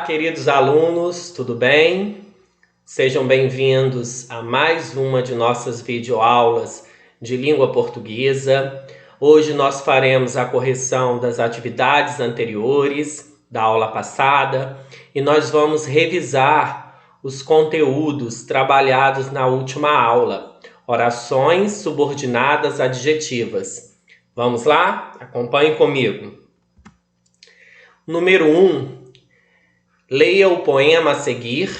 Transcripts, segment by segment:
queridos alunos, tudo bem? Sejam bem-vindos a mais uma de nossas videoaulas de língua portuguesa. Hoje nós faremos a correção das atividades anteriores da aula passada e nós vamos revisar os conteúdos trabalhados na última aula, orações subordinadas adjetivas. Vamos lá? Acompanhe comigo. Número 1. Leia o poema a seguir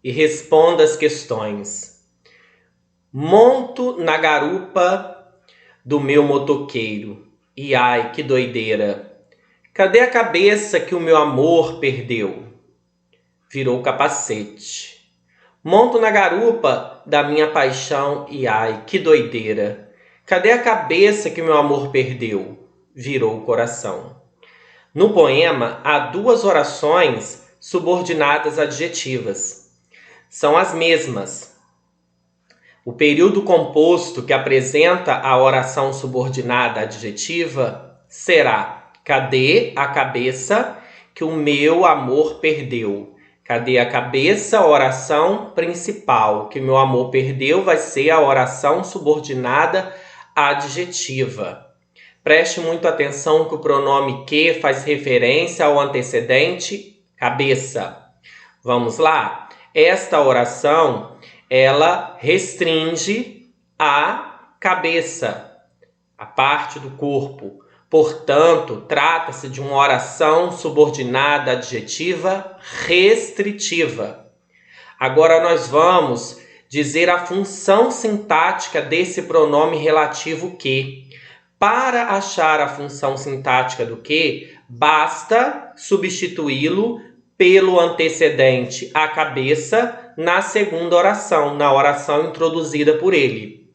e responda as questões. Monto na garupa do meu motoqueiro, e ai, que doideira! Cadê a cabeça que o meu amor perdeu? Virou capacete. Monto na garupa da minha paixão, e ai, que doideira! Cadê a cabeça que o meu amor perdeu? Virou coração. No poema, há duas orações subordinadas adjetivas. São as mesmas. O período composto que apresenta a oração subordinada adjetiva será: cadê a cabeça que o meu amor perdeu? Cadê a cabeça? Oração principal. Que o meu amor perdeu vai ser a oração subordinada adjetiva. Preste muito atenção que o pronome que faz referência ao antecedente cabeça. Vamos lá? Esta oração, ela restringe a cabeça, a parte do corpo. Portanto, trata-se de uma oração subordinada adjetiva restritiva. Agora nós vamos dizer a função sintática desse pronome relativo que. Para achar a função sintática do que, basta substituí-lo pelo antecedente a cabeça na segunda oração, na oração introduzida por ele.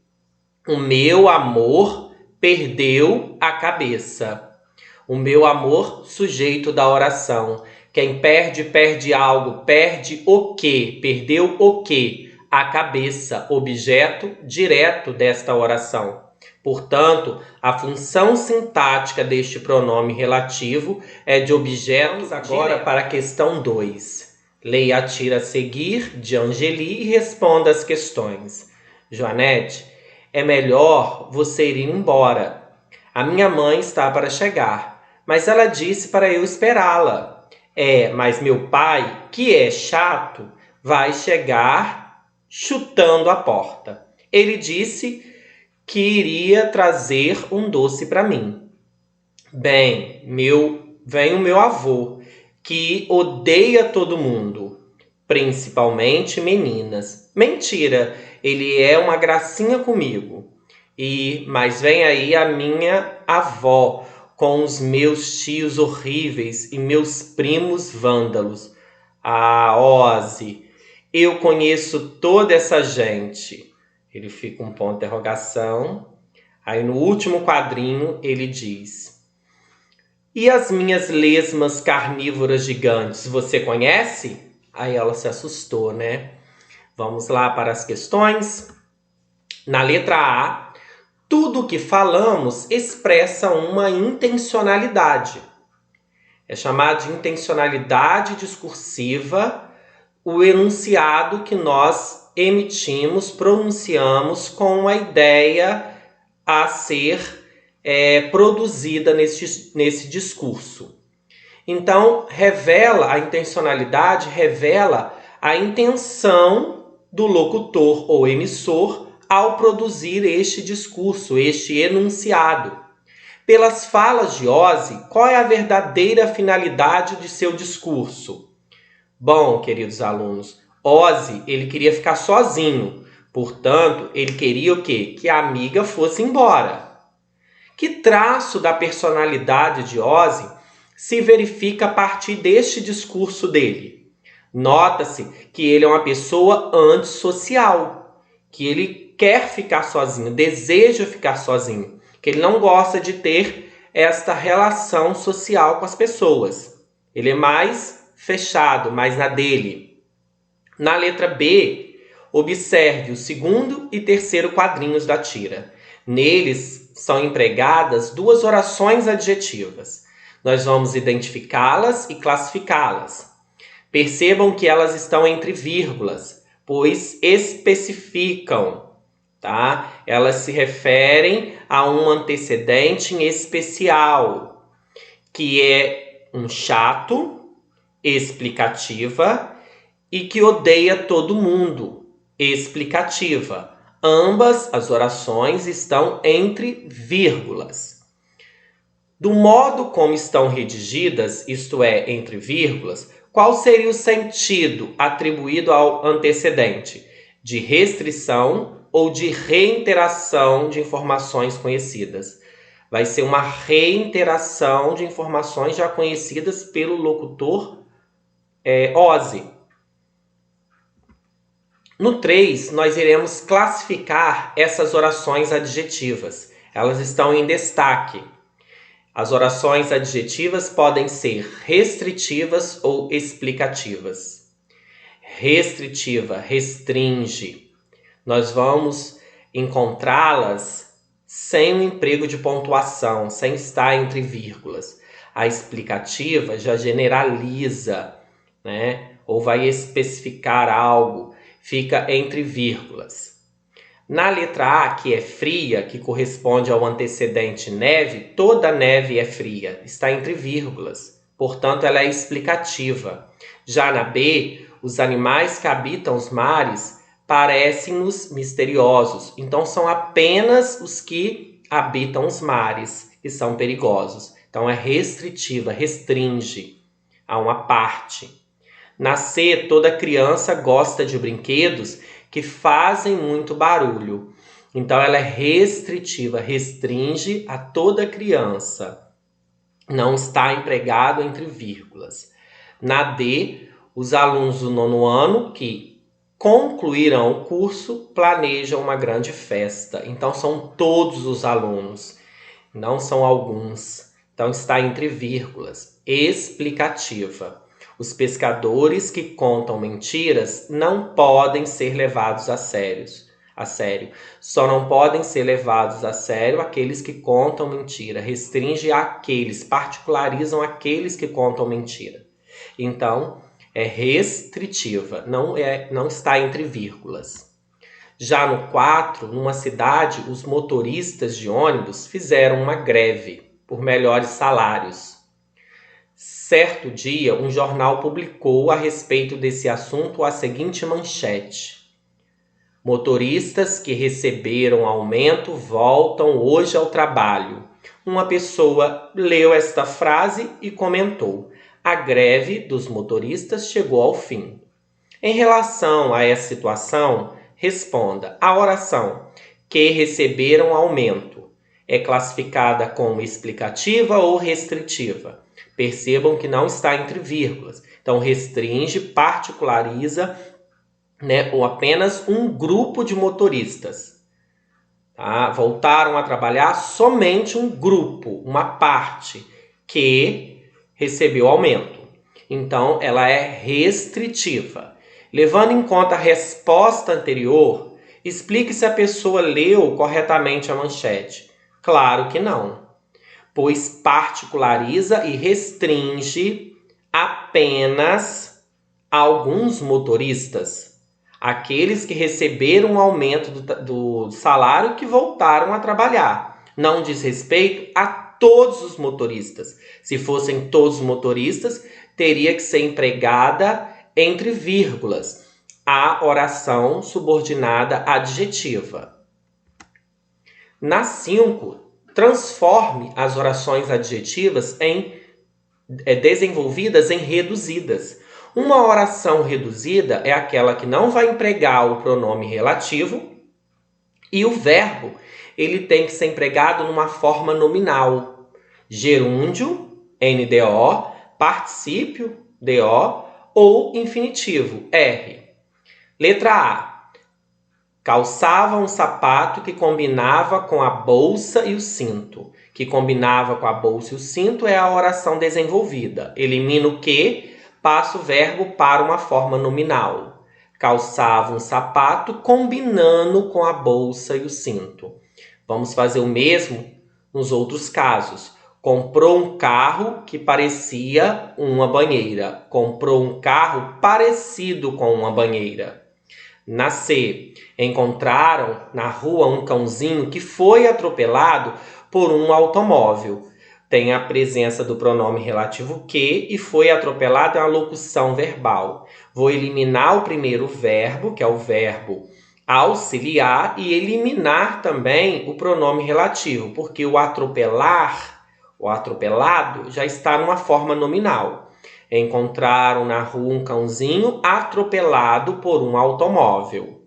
O meu amor perdeu a cabeça. O meu amor, sujeito da oração. Quem perde, perde algo. Perde o quê? Perdeu o quê? A cabeça, objeto direto desta oração. Portanto, a função sintática deste pronome relativo é de objeto. Vamos agora para a questão 2. Leia a tira a seguir de Angeli e responda as questões. Joanete, é melhor você ir embora. A minha mãe está para chegar, mas ela disse para eu esperá-la. Mas meu pai, que é chato, vai chegar chutando a porta. Ele disse que iria trazer um doce para mim. Vem o meu avô, que odeia todo mundo, principalmente meninas. Mentira, ele é uma gracinha comigo. Mas vem aí a minha avó, com os meus tios horríveis e meus primos vândalos. Ozzy, eu conheço toda essa gente. Ele fica um ponto de interrogação. Aí no último quadrinho ele diz: e as minhas lesmas carnívoras gigantes, você conhece? Aí ela se assustou, né? Vamos lá para as questões. Na letra A, tudo o que falamos expressa uma intencionalidade. É chamado de intencionalidade discursiva o enunciado que nós emitimos, pronunciamos com a ideia a ser produzida nesse discurso. Então, a intencionalidade revela a intenção do locutor ou emissor ao produzir este discurso, este enunciado. Pelas falas de Ozzy, qual é a verdadeira finalidade de seu discurso? Bom, queridos alunos, Ozzy, ele queria ficar sozinho. Portanto, ele queria o quê? Que a amiga fosse embora. Que traço da personalidade de Ozzy se verifica a partir deste discurso dele? Nota-se que ele é uma pessoa antissocial, que ele quer ficar sozinho, deseja ficar sozinho, que ele não gosta de ter esta relação social com as pessoas. Ele é mais fechado, mais na dele. Na letra B, observe o segundo e terceiro quadrinhos da tira. Neles são empregadas duas orações adjetivas. Nós vamos identificá-las e classificá-las. Percebam que elas estão entre vírgulas, pois especificam, tá? Elas se referem a um antecedente em especial, que é um chato, explicativa, e que odeia todo mundo, explicativa. Ambas as orações estão entre vírgulas. Do modo como estão redigidas, isto é, entre vírgulas, qual seria o sentido atribuído ao antecedente? De restrição ou de reiteração de informações conhecidas? Vai ser uma reiteração de informações já conhecidas pelo locutor Ozzy. No 3, nós iremos classificar essas orações adjetivas. Elas estão em destaque. As orações adjetivas podem ser restritivas ou explicativas. Restritiva, restringe. Nós vamos encontrá-las sem o emprego de pontuação, sem estar entre vírgulas. A explicativa já generaliza, né? Ou vai especificar algo, fica entre vírgulas. Na letra A, que é fria, que corresponde ao antecedente neve, toda neve é fria, está entre vírgulas, portanto ela é explicativa. Já na B, os animais que habitam os mares parecem-nos misteriosos, então são apenas os que habitam os mares que são perigosos. Então é restritiva, restringe a uma parte. Na C, toda criança gosta de brinquedos que fazem muito barulho. Então ela é restritiva, restringe a toda criança. Não está empregado entre vírgulas. Na D, os alunos do 9º ano que concluirão o curso planejam uma grande festa. Então são todos os alunos, não são alguns. Então está entre vírgulas. Explicativa. Os pescadores que contam mentiras não podem ser levados a sério. Só não podem ser levados a sério aqueles que contam mentira. Restringe aqueles, particularizam aqueles que contam mentira. Então, é restritiva, não está entre vírgulas. Já no 4, numa cidade, os motoristas de ônibus fizeram uma greve por melhores salários. Certo dia, um jornal publicou a respeito desse assunto a seguinte manchete: motoristas que receberam aumento voltam hoje ao trabalho. Uma pessoa leu esta frase e comentou: a greve dos motoristas chegou ao fim. Em relação a essa situação, responda: a oração que receberam aumento é classificada como explicativa ou restritiva? Percebam que não está entre vírgulas. Então, restringe, particulariza, né, ou apenas um grupo de motoristas. Tá? Voltaram a trabalhar somente um grupo, uma parte que recebeu aumento. Então, ela é restritiva. Levando em conta a resposta anterior, explique se a pessoa leu corretamente a manchete. Claro que não, pois particulariza e restringe apenas alguns motoristas, aqueles que receberam um aumento do salário que voltaram a trabalhar. Não diz respeito a todos os motoristas. Se fossem todos os motoristas, teria que ser empregada entre vírgulas a oração subordinada adjetiva. Na 5, transforme as orações adjetivas desenvolvidas em reduzidas. Uma oração reduzida é aquela que não vai empregar o pronome relativo e o verbo ele tem que ser empregado numa forma nominal. Gerúndio, NDO, particípio, DO ou infinitivo, R. Letra A. Calçava um sapato que combinava com a bolsa e o cinto. Que combinava com a bolsa e o cinto é a oração desenvolvida. Elimina o que, passa o verbo para uma forma nominal. Calçava um sapato combinando com a bolsa e o cinto. Vamos fazer o mesmo nos outros casos. Comprou um carro que parecia uma banheira. Comprou um carro parecido com uma banheira. Na C, encontraram na rua um cãozinho que foi atropelado por um automóvel. Tem a presença do pronome relativo que e foi atropelado é uma locução verbal. Vou eliminar o primeiro verbo, que é o verbo auxiliar, e eliminar também o pronome relativo, porque o atropelar, o atropelado, já está numa forma nominal. Encontraram na rua um cãozinho atropelado por um automóvel.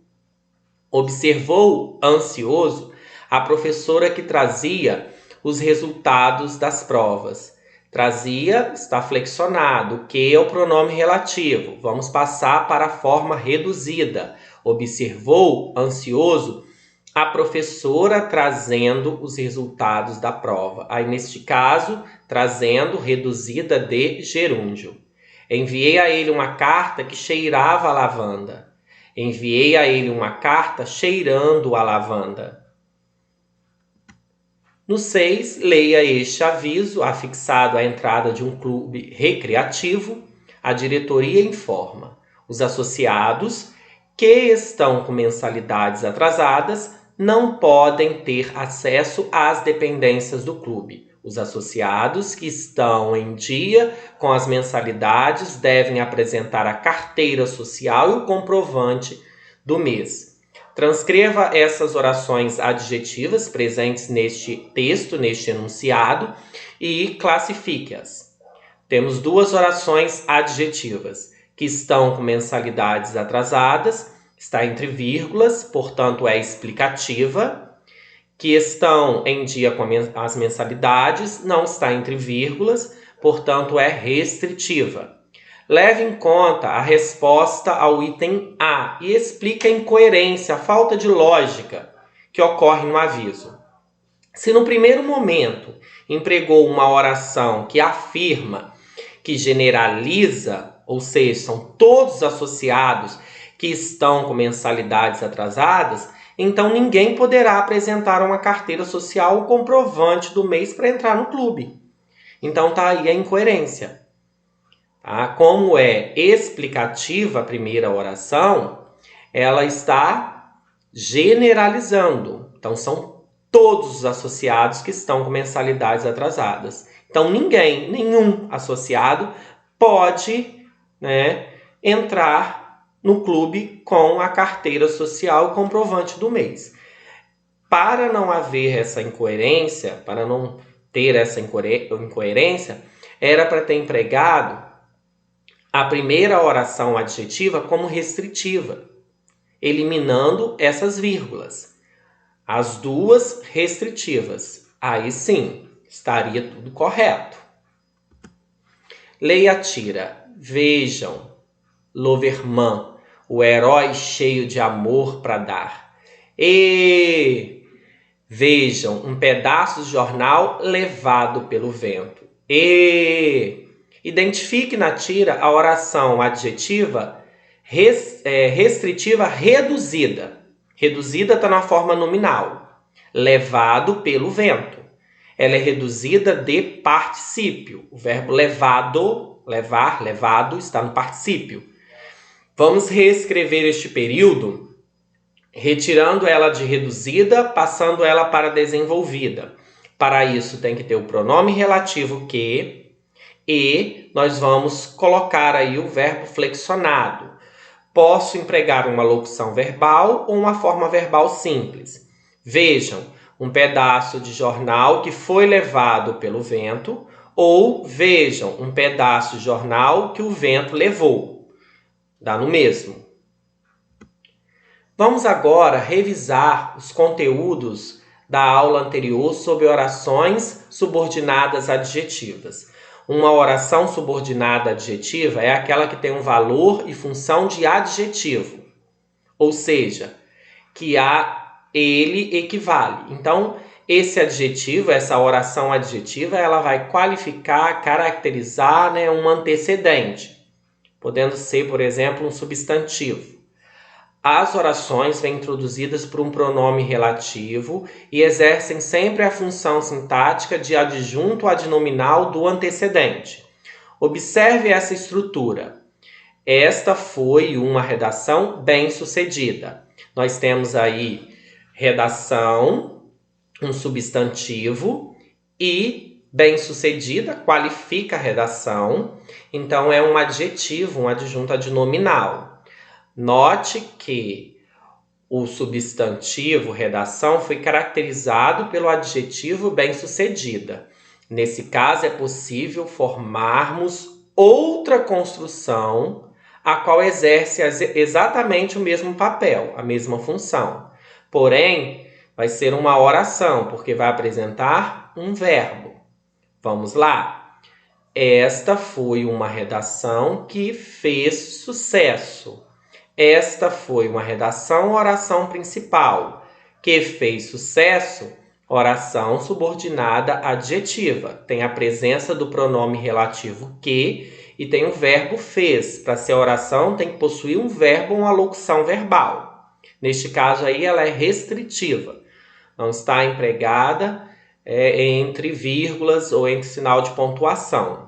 Observou, ansioso, a professora que trazia os resultados das provas. Trazia está flexionado, que é o pronome relativo. Vamos passar para a forma reduzida. Observou, ansioso, a professora trazendo os resultados da prova. Aí, neste caso, trazendo reduzida de gerúndio. Enviei a ele uma carta que cheirava a lavanda. Enviei a ele uma carta cheirando a lavanda. No 6, leia este aviso afixado à entrada de um clube recreativo. A diretoria informa: os associados que estão com mensalidades atrasadas não podem ter acesso às dependências do clube. Os associados que estão em dia com as mensalidades devem apresentar a carteira social e o comprovante do mês. Transcreva essas orações adjetivas presentes neste texto, neste enunciado, e classifique-as. Temos duas orações adjetivas, que estão com mensalidades atrasadas, está entre vírgulas, portanto é explicativa. Que estão em dia com as mensalidades, não está entre vírgulas, portanto é restritiva. Leve em conta a resposta ao item A e explique a incoerência, a falta de lógica que ocorre no aviso. Se no primeiro momento empregou uma oração que afirma, que generaliza, ou seja, são todos associados que estão com mensalidades atrasadas, então ninguém poderá apresentar uma carteira social ou comprovante do mês para entrar no clube. Então tá aí a incoerência. Tá? Como é explicativa a primeira oração, ela está generalizando. Então são todos os associados que estão com mensalidades atrasadas. Então nenhum associado pode, entrar no clube com a carteira social e comprovante do mês. Para não haver essa incoerência, para não ter essa incoerência, era para ter empregado a primeira oração adjetiva como restritiva, eliminando essas vírgulas. As duas restritivas. Aí sim, estaria tudo correto. Leia a tira. Vejam, Loverman, o herói cheio de amor para dar. E vejam, um pedaço de jornal levado pelo vento. E identifique na tira a oração adjetiva restritiva reduzida. Reduzida está na forma nominal. Levado pelo vento. Ela é reduzida de particípio. O verbo levado, levar, levado, está no particípio. Vamos reescrever este período, retirando ela de reduzida, passando ela para desenvolvida. Para isso tem que ter o pronome relativo que, e nós vamos colocar aí o verbo flexionado. Posso empregar uma locução verbal ou uma forma verbal simples. Vejam, um pedaço de jornal que foi levado pelo vento, ou vejam, um pedaço de jornal que o vento levou. Dá no mesmo. Vamos agora revisar os conteúdos da aula anterior sobre orações subordinadas adjetivas. Uma oração subordinada adjetiva é aquela que tem um valor e função de adjetivo, ou seja, que a ele equivale. Então, esse adjetivo, essa oração adjetiva, ela vai qualificar, caracterizar, um antecedente, podendo ser, por exemplo, um substantivo. As orações vêm introduzidas por um pronome relativo e exercem sempre a função sintática de adjunto adnominal do antecedente. Observe essa estrutura. Esta foi uma redação bem-sucedida. Nós temos aí redação, um substantivo, e bem-sucedida qualifica a redação. Então, é um adjetivo, um adjunto adnominal. Note que o substantivo redação foi caracterizado pelo adjetivo bem-sucedida. Nesse caso, é possível formarmos outra construção a qual exerce exatamente o mesmo papel, a mesma função. Porém, vai ser uma oração, porque vai apresentar um verbo. Vamos lá. Esta foi uma redação que fez sucesso. Esta foi uma redação, oração principal, que fez sucesso, oração subordinada adjetiva. Tem a presença do pronome relativo que e tem o verbo fez. Para ser oração, tem que possuir um verbo ou uma locução verbal. Neste caso aí, ela é restritiva. Não está empregada entre vírgulas ou entre sinal de pontuação.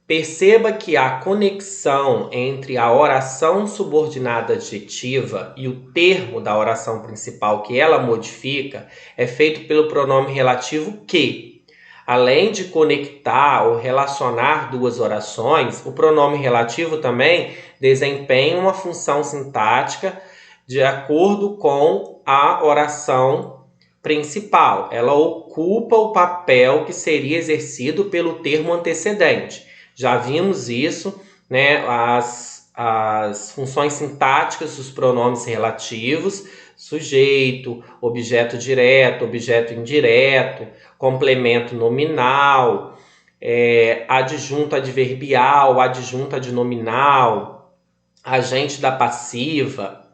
Perceba que a conexão entre a oração subordinada adjetiva e o termo da oração principal que ela modifica é feito pelo pronome relativo que. Além de conectar ou relacionar duas orações, o pronome relativo também desempenha uma função sintática de acordo com a oração principal. Ela ocupa o papel que seria exercido pelo termo antecedente. Já vimos isso, né? As funções sintáticas dos pronomes relativos, sujeito, objeto direto, objeto indireto, complemento nominal, adjunto adverbial, adjunto adnominal, agente da passiva.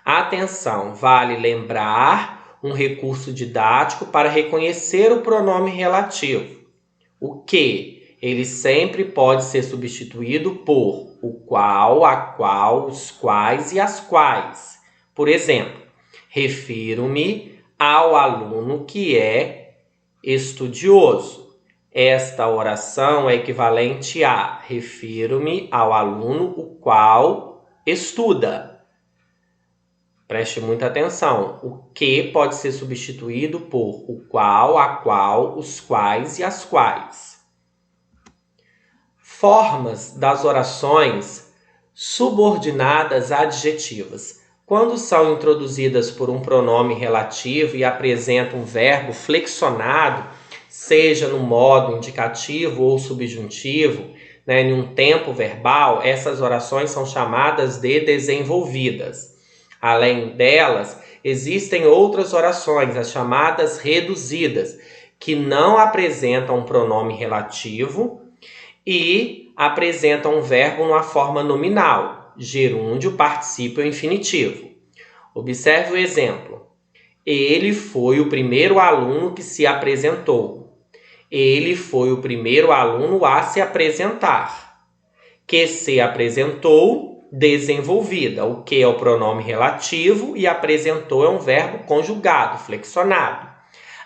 Atenção, vale lembrar um recurso didático para reconhecer o pronome relativo. O que? Ele sempre pode ser substituído por o qual, a qual, os quais e as quais. Por exemplo, refiro-me ao aluno que é estudioso. Esta oração é equivalente a refiro-me ao aluno o qual estuda. Preste muita atenção. O que pode ser substituído por o qual, a qual, os quais e as quais. Formas das orações subordinadas adjetivas. Quando são introduzidas por um pronome relativo e apresentam um verbo flexionado, seja no modo indicativo ou subjuntivo, em um tempo verbal, essas orações são chamadas de desenvolvidas. Além delas, existem outras orações, as chamadas reduzidas, que não apresentam um pronome relativo e apresentam um verbo numa forma nominal, gerúndio, particípio infinitivo. Observe o exemplo. Ele foi o primeiro aluno que se apresentou. Ele foi o primeiro aluno a se apresentar. Que se apresentou, desenvolvida. O que é o pronome relativo e apresentou é um verbo conjugado, flexionado.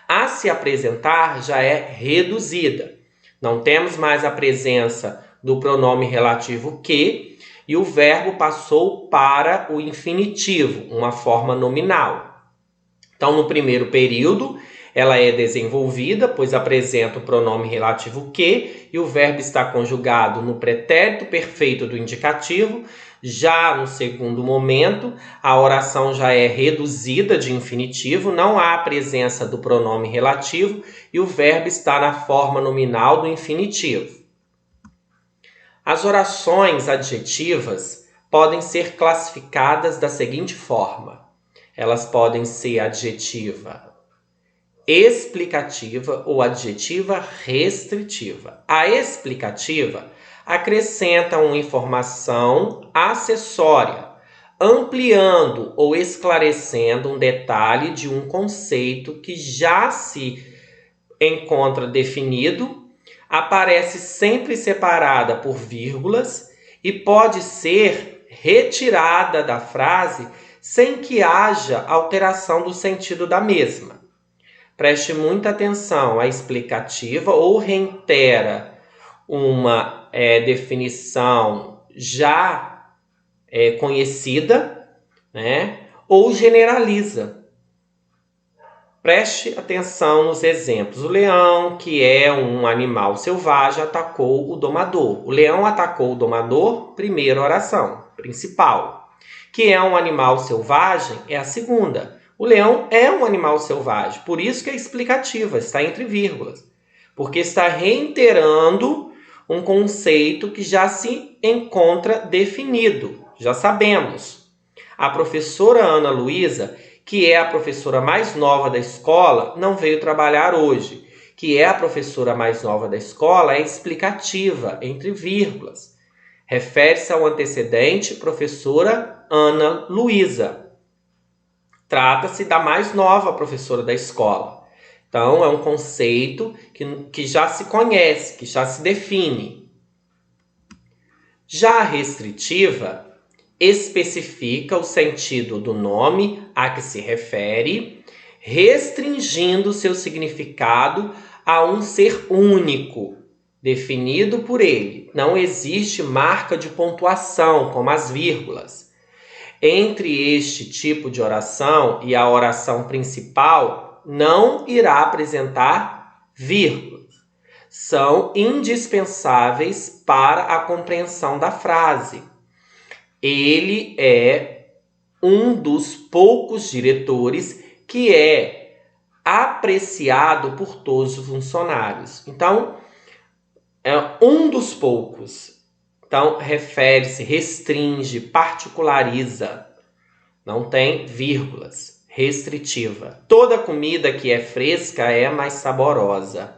A se apresentar já é reduzida. Não temos mais a presença do pronome relativo que e o verbo passou para o infinitivo, uma forma nominal. Então, no primeiro período, ela é desenvolvida, pois apresenta o pronome relativo que e o verbo está conjugado no pretérito perfeito do indicativo. Já no segundo momento, a oração já é reduzida de infinitivo, não há a presença do pronome relativo e o verbo está na forma nominal do infinitivo. As orações adjetivas podem ser classificadas da seguinte forma. Elas podem ser adjetiva explicativa ou adjetiva restritiva. A explicativa acrescenta uma informação acessória, ampliando ou esclarecendo um detalhe de um conceito que já se encontra definido, aparece sempre separada por vírgulas e pode ser retirada da frase sem que haja alteração do sentido da mesma. Preste muita atenção à explicativa ou reitera uma definição já conhecida, né? Ou generaliza. Preste atenção nos exemplos. O leão, que é um animal selvagem, atacou o domador. O leão atacou o domador, primeira oração, principal. Que é um animal selvagem, é a segunda. O leão é um animal selvagem, por isso que é explicativa, está entre vírgulas. Porque está reiterando um conceito que já se encontra definido, já sabemos. A professora Ana Luísa, que é a professora mais nova da escola, não veio trabalhar hoje. Que é a professora mais nova da escola, é explicativa, entre vírgulas. Refere-se ao antecedente, professora Ana Luísa. Trata-se da mais nova professora da escola. Então, é um conceito que já se conhece, que já se define. Já a restritiva especifica o sentido do nome a que se refere, restringindo seu significado a um ser único, definido por ele. Não existe marca de pontuação, como as vírgulas. Entre este tipo de oração e a oração principal, não irá apresentar vírgulas. São indispensáveis para a compreensão da frase. Ele é um dos poucos diretores que é apreciado por todos os funcionários. Então, é um dos poucos. Então, refere-se, restringe, particulariza. Não tem vírgulas. Restritiva. Toda comida que é fresca é mais saborosa.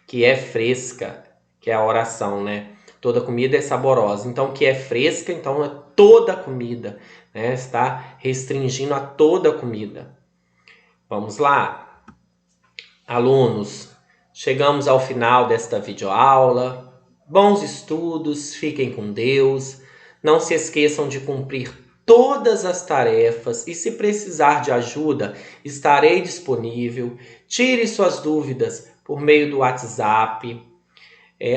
Que é fresca, que é a oração, né? Toda comida é saborosa. Então, que é fresca, então é toda comida, né? Está restringindo a toda comida. Vamos lá? Alunos, chegamos ao final desta videoaula. Bons estudos, fiquem com Deus. Não se esqueçam de cumprir todas as tarefas e se precisar de ajuda, estarei disponível. Tire suas dúvidas por meio do WhatsApp.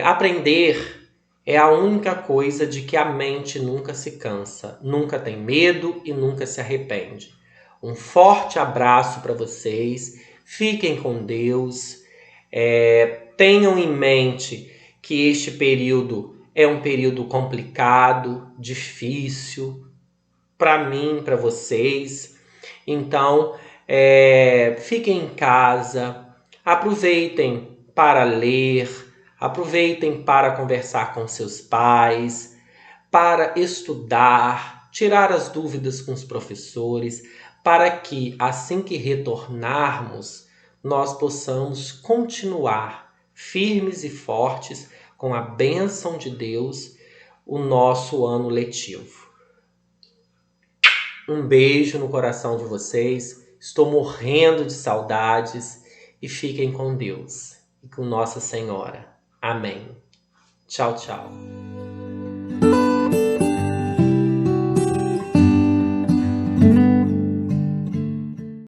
Aprender é a única coisa de que a mente nunca se cansa, nunca tem medo e nunca se arrepende. Um forte abraço para vocês, fiquem com Deus, tenham em mente que este período é um período complicado, difícil, para mim, para vocês. Então, fiquem em casa, aproveitem para ler, aproveitem para conversar com seus pais, para estudar, tirar as dúvidas com os professores, para que, assim que retornarmos, nós possamos continuar firmes e fortes com a bênção de Deus, o nosso ano letivo. Um beijo no coração de vocês, estou morrendo de saudades e fiquem com Deus e com Nossa Senhora. Amém. Tchau, tchau.